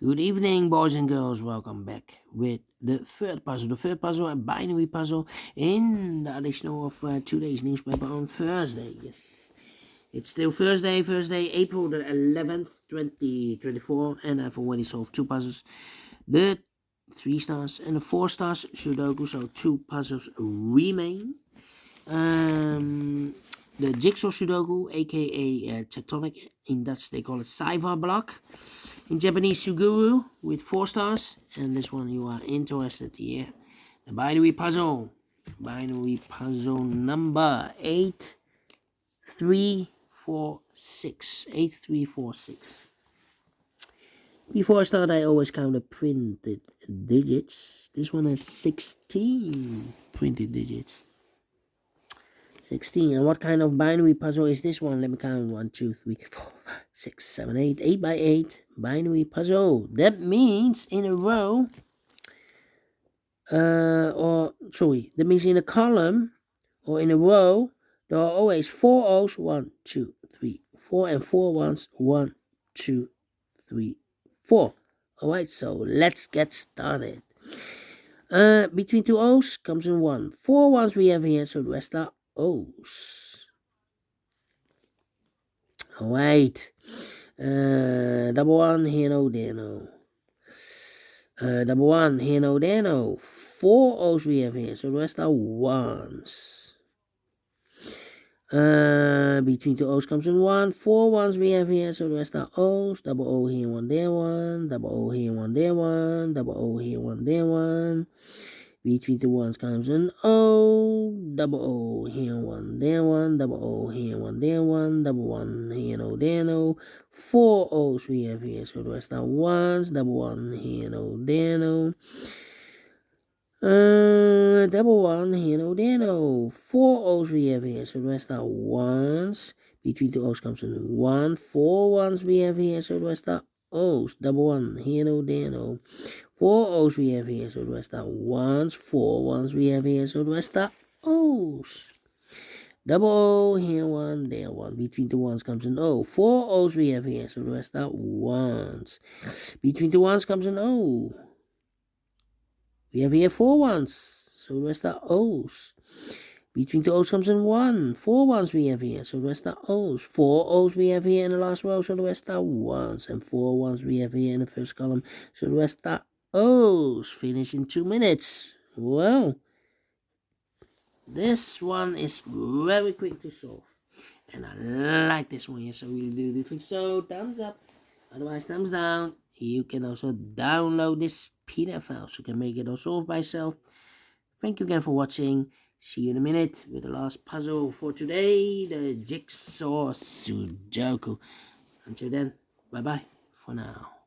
Good evening, boys and girls. Welcome back with the third puzzle. The third puzzle, a binary puzzle in the additional of today's newspaper on Thursday. Yes, it's still Thursday, April the 11th, 2024, and I've already solved two puzzles. The 3 stars and the 4 stars Sudoku, so 2 puzzles remain. The jigsaw Sudoku, aka tectonic, in Dutch they call it Saiva block. In Japanese, Suguru with 4 stars. And this one you are interested here. The binary puzzle. Binary puzzle number 8346. 8346. Before I start, I always count the printed digits. This one has 16 printed digits. 16. And what kind of binary puzzle is this one? Let me count. 1, 2, 3, 4, 5, 6, 7, 8. 8 by 8 binary puzzle. That means in a row, that means in a column or in a row, there are always 4 O's. 1, 2, 3, 4, and 4 ones. 1, 2, 3, 4. Alright, so let's get started. Between 2 O's comes in 1. 4 ones we have here, so the rest are O's. Alright. Double one, here no, there no. Double one, here no, there no. 4 O's we have here, so the rest are ones. Between 2 O's comes in 1. 4 ones we have here, so the rest are O's. Double O here, 1 there, 1. Double O here, 1 there, 1. Double O here, 1 there, 1. Between the ones comes an O, double O here, 1 there, 1, double O here, 1 there, 1, double 1 here, no there, no. 4 O's we have here, so the rest are ones, double 1 here, no there, no. Double 1 here, no there, no. 4 O's we have here, so the rest are ones. Between the O's comes an 1, 4 ones we have here, so the rest are O's. Double 1 here, no there, no. 4 O's we have here, so the rest are ones. 4 ones we have here, so the rest are O's. Double O here, 1 there, 1. Between the ones comes an O. 4 O's we have here, so the rest are ones. Between the ones comes an O. We have here 4 ones, so the rest are O's. Between the O's comes in 1. 4 ones we have here, so the rest are O's. 4 O's we have here in the last row, so the rest are ones. And 4 ones we have here in the first column, so the rest are O's. Finish in 2 minutes. Well, this one is very quick to solve. And I like this one, yes, I really do think so. Thumbs up, otherwise thumbs down. You can also download this PDF file, so you can make it all solved by yourself. Thank you again for watching. See you in a minute with the last puzzle for today, the Jigsaw Sudoku. Until then, bye-bye for now.